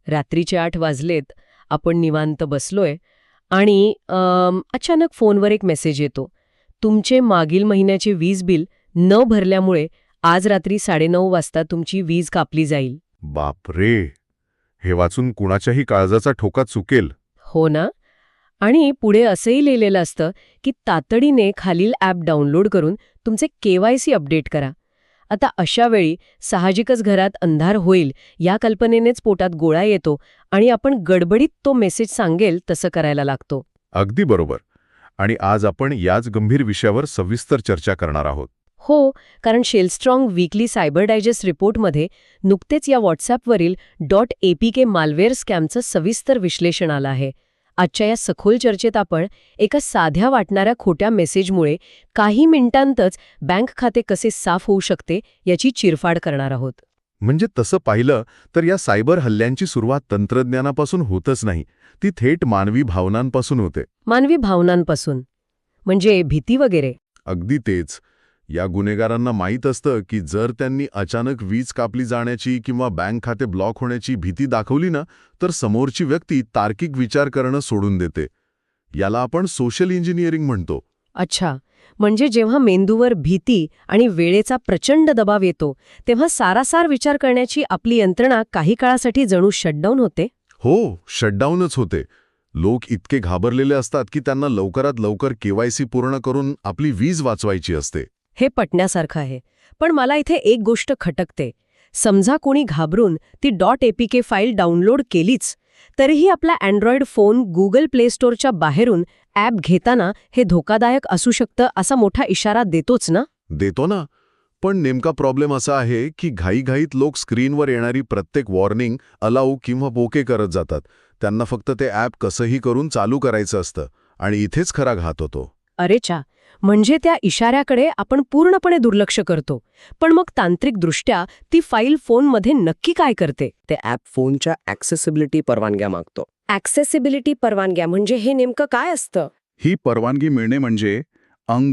रात्रीचे 8 वाजलेत, आपण निवांत बसलोय आणि अचानक फोनवर एक मेसेज येतो. तुमचे मागील महिन्याचे वीज बिल न भरल्यामुळे आज रात्री 9:30 वाजता तुमची वीज कापली जाईल. बापरे, हे वाचून कुणाच्याही काळजाचा ठोका चुकेल. हो ना? आणि पुढे असंही लिहिलेलं असतं की तातडीने खालील ॲप डाउनलोड करून तुमचे KYC अपडेट करा. आता अशा वेळी साहजिकच घरात अंधार होईल या कल्पनेनेच पोटात गोळा येतो आणि आपण गडबडीत तो मेसेज सांगेल तसं करायला लागतो. अगदी बरोबर. आणि आज आपण याच गंभीर विषयावर सविस्तर चर्चा करणार आहोत. हो, कारण शेलस्ट्रॉंग वीकली सायबर डायजेस्ट रिपोर्टमध्ये नुकतेच या व्हॉट्सॲपवरील .apk मालवेअर स्कॅमचं सविस्तर विश्लेषण आलं आहे. आजच्या या सखोल चर्चेत आपण एका साध्या वाटणाऱ्या खोट्या मेसेजमुळे काही मिनिटांतच बँक खाते कसे साफ होऊ शकते याची चिरफाड करणार आहोत. म्हणजे तसं पाहिलं तर या सायबर हल्ल्यांची सुरुवात तंत्रज्ञानापासून होतच नाही, ती थेट मानवी भावनांपासून होते. मानवी भावनांपासून म्हणजे भीती वगैरे? अगदी तेच. या गुन्हेगारांना माहीत असतं की जर त्यांनी अचानक वीज कापली जाण्याची किंवा बँक खाते ब्लॉक होण्याची भीती दाखवली ना, तर समोरची व्यक्ती तार्किक विचार करणं सोडून देते. याला आपण सोशल इंजिनिअरिंग म्हणतो. अच्छा, म्हणजे जेव्हा मेंदूवर भीती आणि वेळेचा प्रचंड दबाव येतो तेव्हा सारासार विचार करण्याची आपली यंत्रणा काही काळासाठी जणू शटडाऊन होते. हो, शटडाऊनच होते. लोक इतके घाबरलेले असतात की त्यांना लवकरात लवकर KYC पूर्ण करून आपली वीज वाचवायची असते. हे पटण्यासारखं आहे. पण मला इथे एक गोष्ट खटकते. समजा कोणी घाबरून ती .apk फाईल डाउनलोड केलीच, तरीही आपला अँड्रॉइड फोन गुगल प्ले स्टोअरच्या बाहेरून ॲप घेताना हे धोकादायक असू शकतं असा मोठा इशारा देतोच ना? देतो ना. पण नेमका प्रॉब्लेम असा आहे की घाईघाईत लोक स्क्रीनवर येणारी प्रत्येक वॉर्निंग अलाऊ किंवा ओके करत जातात. त्यांना फक्त ते ॲप कसंही करून चालू करायचं असतं आणि इथेच खरा घात होतो. अरेच्या, म्हणजे त्या इशाऱ्याकडे आपण पूर्णपणे दुर्लक्ष करतो. पण मग तांत्रिकदृष्ट्या ती फाईल फोनमध्ये नक्की काय करते? ते ॲप फोनच्या ॲक्सेसिबिलिटी परवानग्या मागतो. ॲक्सेसिबिलिटी परवानग्या म्हणजे हे नेमकं काय असतं? ही परवानगी मिळणे म्हणजे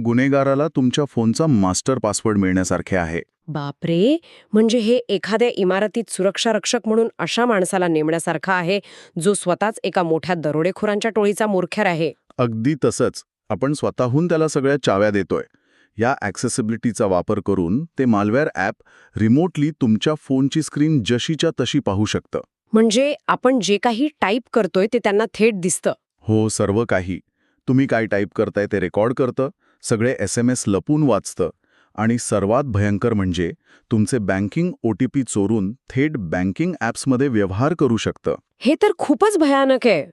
गुन्हेगाराला तुमच्या फोनचा मास्टर पासवर्ड मिळण्यासारखे आहे. बापरे, म्हणजे हे एखाद्या इमारतीत सुरक्षा रक्षक म्हणून अशा माणसाला नेमण्यासारखं आहे जो स्वतःच एका मोठ्या दरोडेखोरांच्या टोळीचा मूर्खर आहे. अगदी तसंच. आपण स्वतःहून त्याला सगळ्या चाव्या देतोय. या ॲक्सेसिबिलिटीचा वापर करून ते मालवेअर ॲप रिमोटली तुमच्या फोनची स्क्रीन जशीच्या तशी पाहू शकतं. म्हणजे आपण जे काही टाईप करतोय ते त्यांना थेट दिसतं. हो, सर्व काही. तुम्ही काय टाईप करताय ते रेकॉर्ड करतं, सगळे SMS लपून वाचतं आणि सर्वात भयंकर म्हणजे तुमचे बँकिंग OTP चोरून थेट बँकिंग ॲप्समध्ये व्यवहार करू शकतं. हे तर खूपच भयानक आहे.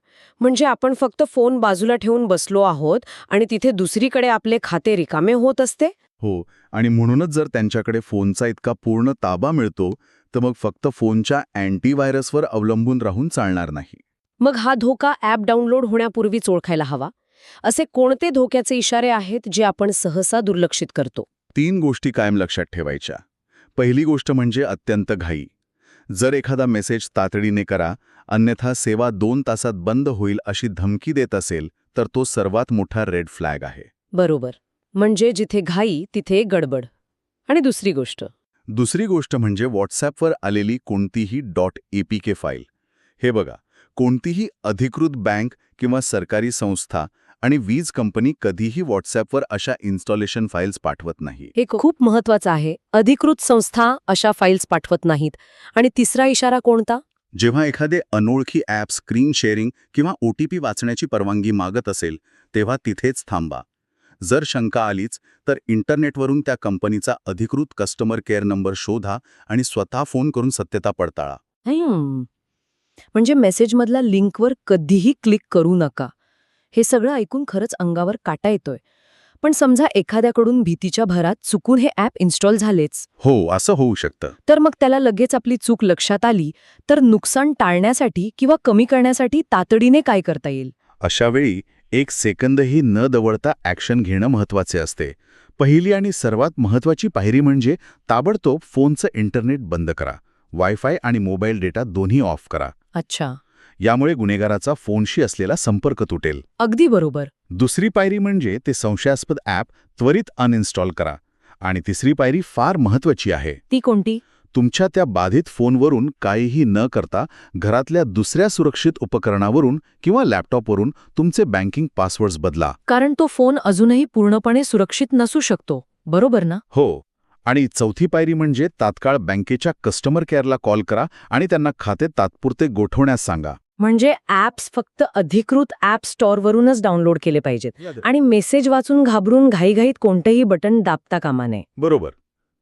म्हणजे आपण फक्त फोन बाजूला ठेवून बसलो आहोत आणि तिथे दुसरीकडे आपले खाते रिकामे होत असते. हो, आणि म्हणूनच जर त्यांच्याकडे फोनचा इतका पूर्ण ताबा मिळतो तर मग फक्त फोनच्या अँटीव्हायरसवर अवलंबून राहून चालणार नाही. मग हा धोका ॲप डाउनलोड होण्यापूर्वीच ओळखायला हवा. असे कोणते धोक्याचे इशारे आहेत जे आपण सहसा दुर्लक्षित करतो? 3 गोष्टी कायम लक्षात ठेवायच्या. पहिली गोष्ट म्हणजे अत्यंत घाई. जर एखादा मेसेज तातडीने करा, अन्यथा सेवा 2 तासात बंद होईल अशी धमकी देत असेल तर तो सर्वात मोठा रेड फ्लॅग आहे. बरोबर. म्हणजे जिथे घाई तिथे गडबड. आणि दुसरी गोष्ट म्हणजे व्हॉट्सॲपवर आलेली कोणतीही .apk फाईल. हे बघा, कोणतीही अधिकृत बँक किंवा सरकारी संस्था आणि वीज कंपनी कधीही व्हॉट्सॲपवर अशा इन्स्टॉलेशन फाईल्स पाठवत नाही. हे खूप महत्वाचं आहे. अधिकृत संस्था अशा फाईल्स पाठवत नाहीत. आणि तिसरा इशारा कोणता? जेव्हा एखादे अनोळखी ॲप स्क्रीन शेअरिंग किंवा OTP वाचण्याची परवानगी मागत असेल तेव्हा तिथेच थांबा. जर शंका आलीच तर इंटरनेटवरून त्या कंपनीचा अधिकृत कस्टमर केअर नंबर शोधा आणि स्वतः फोन करून सत्यता पडताळा. म्हणजे मेसेजमधल्या लिंकवर कधीही क्लिक करू नका. हे सगळं ऐकून खरंच अंगावर काटा येतोय. पण समजा एखाद्याकडून भीतीच्या भरात चुकून हे ॲप इन्स्टॉल झालेच. हो, असं होऊ शकतं. तर मग त्याला लगेच आपली चूक लक्षात आली तर नुकसान टाळण्यासाठी किंवा कमी करण्यासाठी तातडीने काय करता येईल? अशा वेळी 1 सेकंदही न दवडता ॲक्शन घेणं महत्त्वाचे असते. पहिली आणि सर्वात महत्त्वाची पायरी म्हणजे ताबडतोब फोनचं इंटरनेट बंद करा. वायफाय आणि मोबाईल डेटा दोन्ही ऑफ करा. अच्छा. यामुळे गुन्हेगाराचा फोनशी असलेला संपर्क तुटेल. अगदी बरोबर. दुसरी पायरी म्हणजे ते संशयास्पद ॲप त्वरित अनइन्स्टॉल करा. आणि तिसरी पायरी फार महत्त्वाची आहे. ती कोणती? तुमच्या त्या बाधित फोनवरून काहीही न करता घरातल्या दुसऱ्या सुरक्षित उपकरणावरून किंवा लॅपटॉपवरून तुमचे बँकिंग पासवर्ड्स बदला. कारण तो फोन अजूनही पूर्णपणे सुरक्षित नसू शकतो, बरोबर ना? हो. आणि चौथी पायरी म्हणजे तात्काळ बँकेच्या कस्टमर केअरला कॉल करा आणि त्यांना खाते तात्पुरते गोठवण्यास सांगा. म्हणजे ॲप्स फक्त अधिकृत ॲप स्टोअरवरूनच डाउनलोड केले पाहिजेत आणि मेसेज वाचून घाबरून घाईघाईत कोणतंही बटन दाबता कामा नये. बरोबर.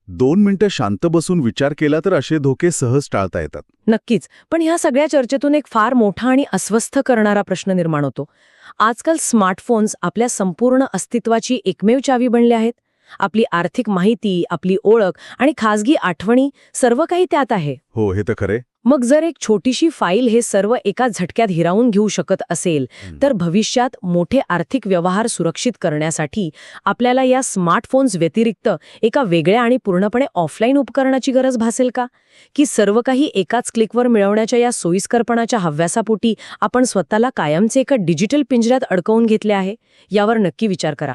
2 मिनिटं शांत बसून विचार केला तर असे धोके सहज टाळता येतात. नक्कीच. पण ह्या सगळ्या चर्चेतून एक फार मोठा आणि अस्वस्थ करणारा प्रश्न निर्माण होतो. आजकाल स्मार्टफोन्स आपल्या संपूर्ण अस्तित्वाची एकमेव चावी बनले आहेत. आपली आर्थिक माहिती, आपली ओळख आणि खासगी आठवणी सर्व काही त्यात आहे. हो, हे तर खरे. मग जर एक छोटीशी फाईल हे सर्व एका झटक्यात हिरावून घेऊ शकत असेल, तर भविष्यात मोठे आर्थिक व्यवहार सुरक्षित करण्यासाठी आपल्याला या स्मार्टफोन्स व्यतिरिक्त एका वेगळ्या आणि पूर्णपणे ऑफलाईन उपकरणाची गरज भासेल का? की सर्व काही एकाच क्लिकवर मिळवण्याच्या या सोयीस्करपणाच्या हव्यासापोटी आपण स्वतःला कायमचे एका डिजिटल पिंजऱ्यात अडकवून घेतले आहे? यावर नक्की विचार करा.